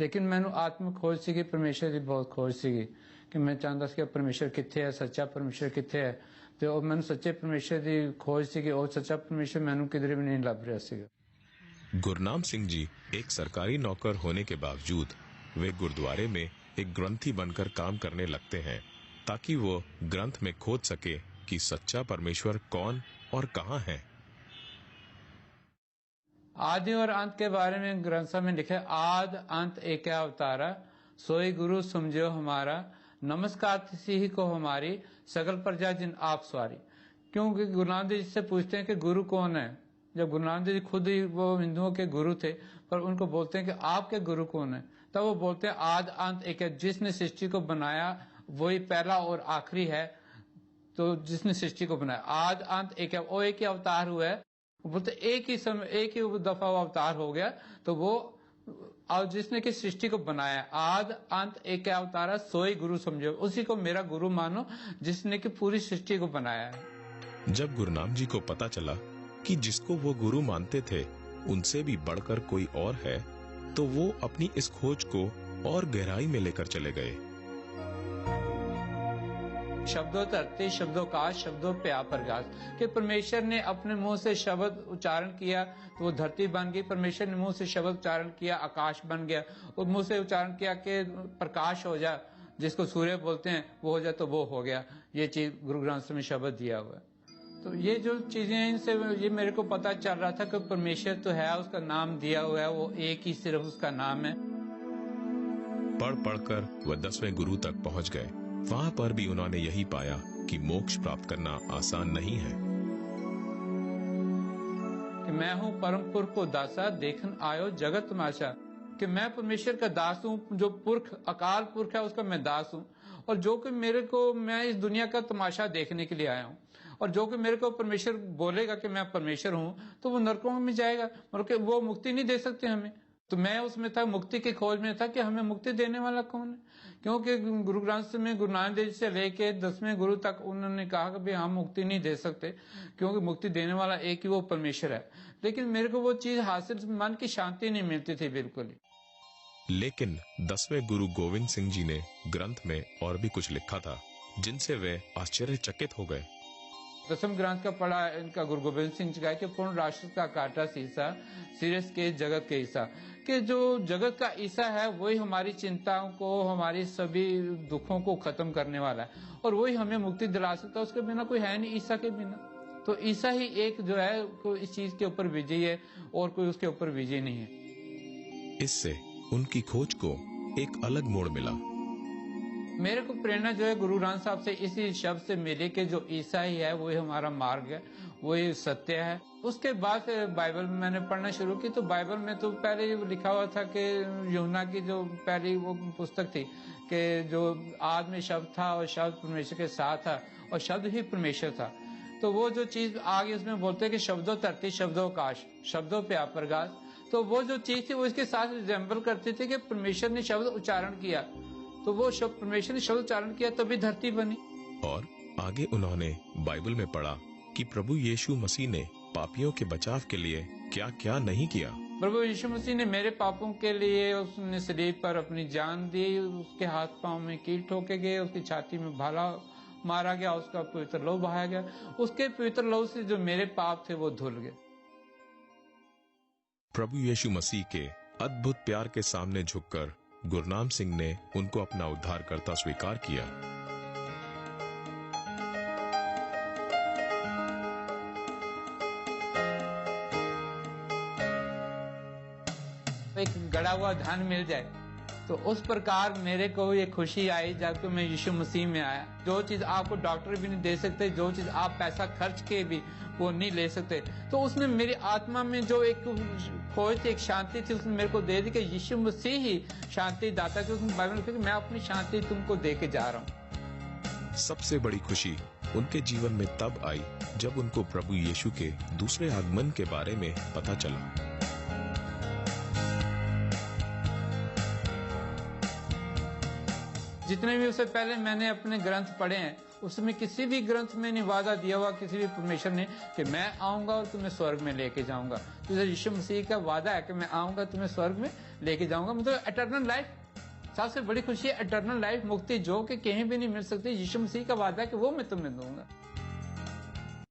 लेकिन मैंने आत्म खोज सीखी, परमेश्वर की बहुत खोज सीखी कि मैं चाहता कि परमेश्वर कितने है, सच्चा परमेश्वर कितने है। तो मैंने सच्चे परमेश्वर की खोज सीखी और सच्चा परमेश्वर मैंने किधर भी नहीं लभ रहा सीगा। गुरनाम सिंह जी एक सरकारी नौकर होने के बावजूद वे गुरुद्वारे में एक ग्रंथी बनकर काम करने लगते हैं ताकि वो ग्रंथ में खोज सके कि सच्चा परमेश्वर कौन और कहाँ है। आदि और अंत के बारे में ग्रंथ में लिखा है, आद अंत एक अवतारा, सोई गुरु समझो हमारा, नमस्कार किसी ही को हमारी, सकल प्रजा जिन आप सवारी। क्योंकि गुरु नानक देव जी से पूछते हैं कि गुरु कौन है। जब गुरु नानक देव जी खुद ही वो हिंदुओं के गुरु थे, पर उनको बोलते हैं कि आपके गुरु कौन है, तब वो बोलते हैं आद अंत एक है, जिसने सृष्टि को बनाया वही पहला और आखिरी है। तो जिसने सृष्टि को बनाया, आद अंत एक है, वो एक ही अवतार हुआ है। बोलते एक ही समय, एक ही दफा वो अवतार हो गया, तो वो और जिसने की सृष्टि को बनाया, आद अंत एक अवतारा, सोई गुरु समझो, उसी को मेरा गुरु मानो जिसने की पूरी सृष्टि को बनाया है। जब गुरनाम जी को पता चला कि जिसको वो गुरु मानते थे उनसे भी बढ़कर कोई और है, तो वो अपनी इस खोज को और गहराई में लेकर चले गए। शब्दों धरती, शब्दों काश, शब्दों पे प्रकाश। कि परमेश्वर ने अपने मुंह से शब्द उच्चारण किया तो वो धरती बन गई। परमेश्वर ने मुंह से शब्द उच्चारण किया, आकाश बन गया। और मुंह से उच्चारण किया कि प्रकाश हो जा, जिसको सूर्य बोलते हैं, वो हो जाए, तो वो हो गया। ये चीज गुरु ग्रंथ में शब्द दिया हुआ है। तो ये जो चीजें हैं, इनसे ये मेरे को पता चल रहा था कि परमेश्वर तो है, उसका नाम दिया हुआ है, वो एक ही सिर्फ उसका नाम है। पढ़ पढ़कर वह 10वें गुरु तक पहुंच गए। वहां पर भी उन्होंने यही पाया कि मोक्ष प्राप्त करना आसान नहीं है। कि मैं हूँ परम पुरख को दासा, देखन आयो जगत तमाशा। कि मैं परमेश्वर का दास हूँ, जो पुरख अकाल पुरख है उसका मैं दास हूँ। और जो कि मेरे को, मैं इस दुनिया का तमाशा देखने के लिए आया हूँ। और जो कि मेरे को परमेश्वर बोलेगा कि मैं परमेश्वर हूँ, तो वो नरकों में जाएगा, मतलब वो मुक्ति नहीं दे सकते हमें। तो मैं उसमें था, मुक्ति की खोज में था कि हमें मुक्ति देने वाला कौन है। क्योंकि गुरु ग्रंथ में गुरु नानक देव से लेके 10वें गुरु तक उन्होंने कहा कि भाई हम मुक्ति नहीं दे सकते, क्योंकि मुक्ति देने वाला एक ही वो परमेश्वर है। लेकिन मेरे को वो चीज हासिल, मन की शांति नहीं मिलती थी बिल्कुल ही। लेकिन 10वें गुरु गोविंद सिंह जी ने ग्रंथ में और भी कुछ लिखा था जिनसे वे आश्चर्यचकित हो गए। 10वें ग्रंथ का पढ़ा इनका गुरु गोविंद सिंह जी का कि पूर्ण राष्ट्र का काटा शीशा, सिरस के जगत के ईसा। कि जो जगत का ईसा है वही हमारी चिंताओं को, हमारी सभी दुखों को खत्म करने वाला है, और वही हमें मुक्ति दिला सकता है। उसके बिना कोई है नहीं, ईसा के बिना। तो ईसा ही एक जो है कोई इस चीज के ऊपर विजयी है, और कोई उसके ऊपर विजयी नहीं है। इससे उनकी खोज को एक अलग मोड़ मिला। मेरे को प्रेरणा जो है गुरु ग्रंथ साहब से इसी शब्द से मिली कि जो ईसा ही है वही हमारा मार्ग है, वही सत्य है। उसके बाद बाइबल मैंने पढ़ना शुरू की। तो बाइबल में तो पहले लिखा हुआ था कि यूहन्ना की जो पहली वो पुस्तक थी कि जो आदि में शब्द था और शब्द परमेश्वर के साथ था और शब्द ही परमेश्वर था। तो वो जो चीज आगे उसमें बोलते हैं कि शब्दों धरती, शब्दों आकाश, शब्दों पे प्रकाश। तो वो जो चीज थी वो इसके साथ रिजेंबल करती थी कि परमेश्वर ने शब्द उच्चारण किया, तो वो शब्द परमेश्वर ने शब्द उच्चारण किया तभी धरती बनी। और आगे उन्होंने बाइबल में पढ़ा कि प्रभु यीशु मसीह ने पापियों के बचाव के लिए क्या क्या नहीं किया। प्रभु यीशु मसीह ने मेरे पापों के लिए उसने सलीब पर अपनी जान दी, उसके हाथ पांव में कील ठोके गए, उसकी छाती में भाला मारा गया, उसका पवित्र लहू बहाया गया। उसके पवित्र लहू से जो मेरे पाप थे वो धुल गए। प्रभु यीशु मसीह के अद्भुत प्यार के सामने झुककर गुरनाम सिंह ने उनको अपना उद्धारकर्ता स्वीकार किया। एक गड़ा हुआ धन मिल जाए, तो उस प्रकार मेरे को ये खुशी आई जब मैं यीशु मसीह में आया। जो चीज आपको डॉक्टर भी नहीं दे सकते, जो चीज आप पैसा खर्च के भी वो नहीं ले सकते, तो उसने मेरी आत्मा में जो एक खोज थी, एक शांति थी, उसने मेरे को दे दी कि यीशु मसीह ही शांति दाता। कि उसने बाइबल में लिखा कि मैं अपनी शांति तुमको दे के जा रहा हूँ। सबसे बड़ी खुशी उनके जीवन में तब आई जब उनको प्रभु यीशु के दूसरे आगमन के बारे में पता चला। जितने भी उससे पहले मैंने अपने ग्रंथ पढ़े हैं, उसमें किसी भी ग्रंथ में नहीं वादा दिया हुआ किसी भी परमेश्वर ने कि मैं आऊंगा और तुम्हें स्वर्ग में लेके जाऊंगा। तो यीशु मसीह का वादा है कि मैं आऊंगा, तुम्हें स्वर्ग में लेके जाऊंगा, मतलब एटर्नल लाइफ। सबसे बड़ी खुशी है एटर्नल लाइफ, मुक्ति, जो कि कहीं भी नहीं मिल सकती। यीशु मसीह का वादा है कि वो मैं तुम्हें दूंगा।